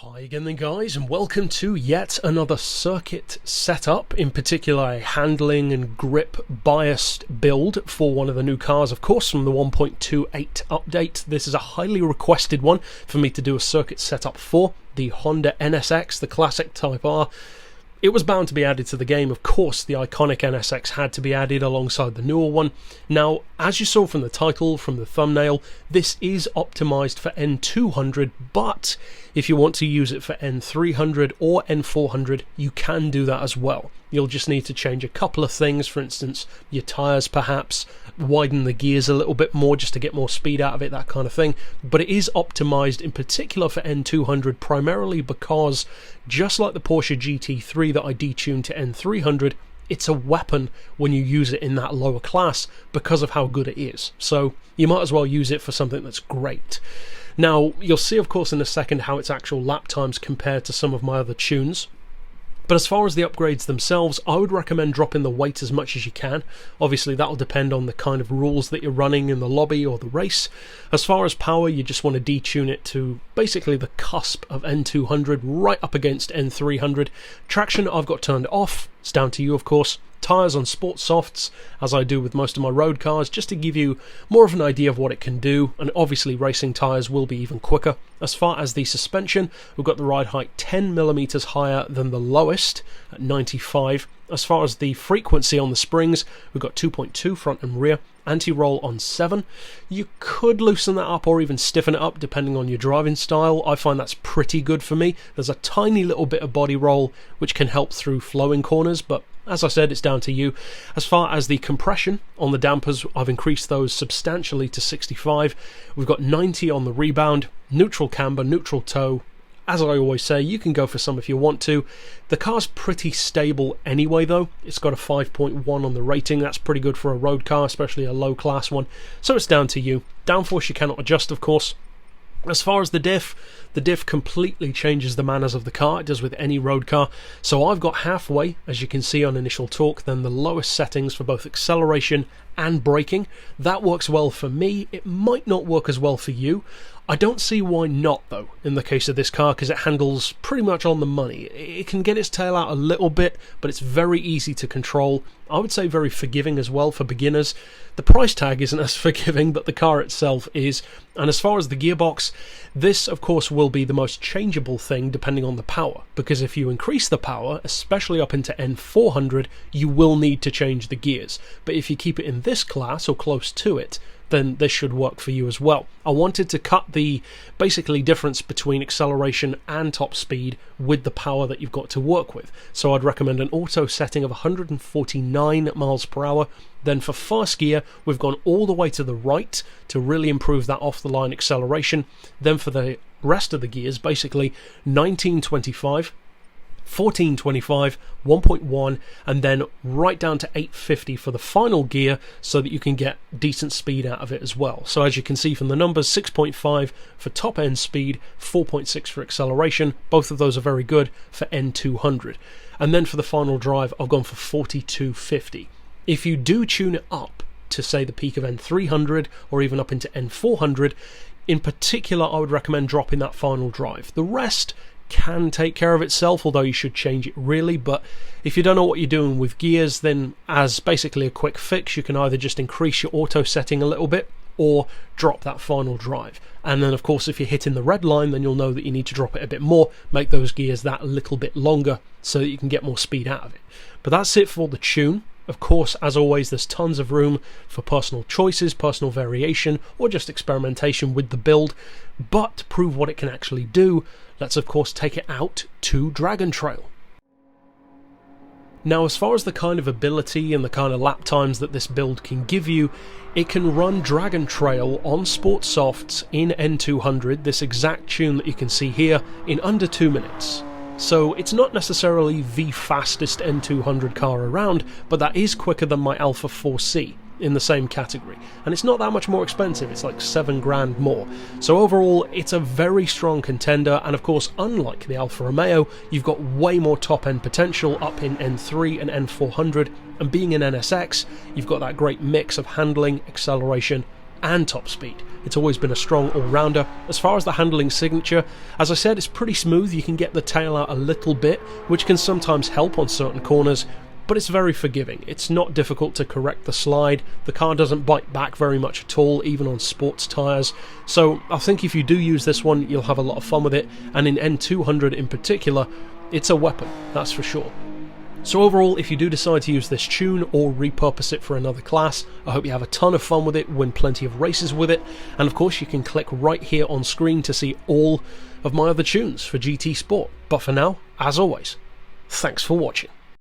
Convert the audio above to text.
Hi again then guys, and welcome to yet another circuit setup, in particular a handling and grip biased build for one of the new cars, of course, from the 1.28 update. This is a highly requested one for me to do a circuit setup for, the Honda NSX, the classic Type R. It was bound to be added to the game. Of course, the iconic NSX had to be added alongside the newer one. Now, as you saw from the title, from the thumbnail, this is optimized for N200, but if you want to use it for N300 or N400, you can do that as well. You'll just need to change a couple of things, for instance, your tyres perhaps, widen the gears a little bit more just to get more speed out of it, that kind of thing. But it is optimized in particular for N200 primarily because, just like the Porsche GT3 that I detuned to N300, it's a weapon when you use it in that lower class because of how good it is. So you might as well use it for something that's great. Now, you'll see of course in a second how its actual lap times compare to some of my other tunes. But as far as the upgrades themselves, I would recommend dropping the weight as much as you can. Obviously that'll depend on the kind of rules that you're running in the lobby or the race. As far as power, you just want to detune it to basically the cusp of N200, right up against N300. Traction I've got turned off, it's down to you of course. Tyres on sport softs, as I do with most of my road cars, just to give you more of an idea of what it can do, and obviously racing tyres will be even quicker. As far as the suspension, we've got the ride height 10mm higher than the lowest at 95. As far as the frequency on the springs, we've got 2.2 front and rear, anti-roll on 7. You could loosen that up or even stiffen it up depending on your driving style. I find that's pretty good for me. There's a tiny little bit of body roll which can help through flowing corners, but as I said, it's down to you. As far as the compression on the dampers, I've increased those substantially to 65. We've got 90 on the rebound, neutral camber, neutral toe. As I always say, you can go for some if you want to. The car's pretty stable anyway though. It's got a 5.1 on the rating. That's pretty good for a road car, especially a low class one. So it's down to you. Downforce you cannot adjust, of course. As far as the diff completely changes the manners of the car. It does with any road car. So I've got halfway, as you can see on initial torque, then the lowest settings for both acceleration and braking. That works well for me. It might not work as well for you. I don't see why not though in the case of this car, because it handles pretty much on the money. It can get its tail out a little bit, but it's very easy to control. I would say very forgiving as well for beginners. The price tag isn't as forgiving, but the car itself is. And as far as the gearbox, this of course will be the most changeable thing depending on the power, because if you increase the power, especially up into N400, you will need to change the gears. But if you keep it in this class or close to it, then this should work for you as well. I wanted to cut the basically difference between acceleration and top speed with the power that you've got to work with. So I'd recommend an auto setting of 149 miles per hour. Then for first gear, we've gone all the way to the right to really improve that off-the-line acceleration. Then for the rest of the gears, basically 1925, 1425, 1.1, and then right down to 850 for the final gear so that you can get decent speed out of it as well. So as you can see from the numbers, 6.5 for top end speed, 4.6 for acceleration. Both of those are very good for N200. And then for the final drive, I've gone for 4250. If you do tune it up to say the peak of N300 or even up into N400, in particular I would recommend dropping that final drive. The rest can take care of itself, although you should change it really. But if you don't know what you're doing with gears, then as basically a quick fix, you can either just increase your auto setting a little bit or drop that final drive. And then of course if you're hitting the red line, then you'll know that you need to drop it a bit more, make those gears that little bit longer so that you can get more speed out of it. But that's it for the tune. Of course, as always, there's tons of room for personal choices, personal variation, or just experimentation with the build. But to prove what it can actually do, let's of course take it out to Dragon Trail. Now, as far as the kind of ability and the kind of lap times that this build can give you, it can run Dragon Trail on Sport Softs in N200, this exact tune that you can see here, in under 2 minutes. So it's not necessarily the fastest N200 car around, but that is quicker than my Alpha 4C in the same category. And it's not that much more expensive, it's like 7 grand more. So overall, it's a very strong contender, and of course, unlike the Alfa Romeo, you've got way more top-end potential up in N3 and N400, and being an NSX, you've got that great mix of handling, acceleration, and top speed. It's always been a strong all-rounder. As far as the handling signature, as I said, it's pretty smooth. You can get the tail out a little bit, which can sometimes help on certain corners, but it's very forgiving. It's not difficult to correct the slide. The car doesn't bite back very much at all, even on sports tyres. So I think if you do use this one, you'll have a lot of fun with it, and in N200 in particular, it's a weapon, that's for sure. So overall, if you do decide to use this tune or repurpose it for another class, I hope you have a ton of fun with it, win plenty of races with it, and of course you can click right here on screen to see all of my other tunes for GT Sport. But for now, as always, thanks for watching.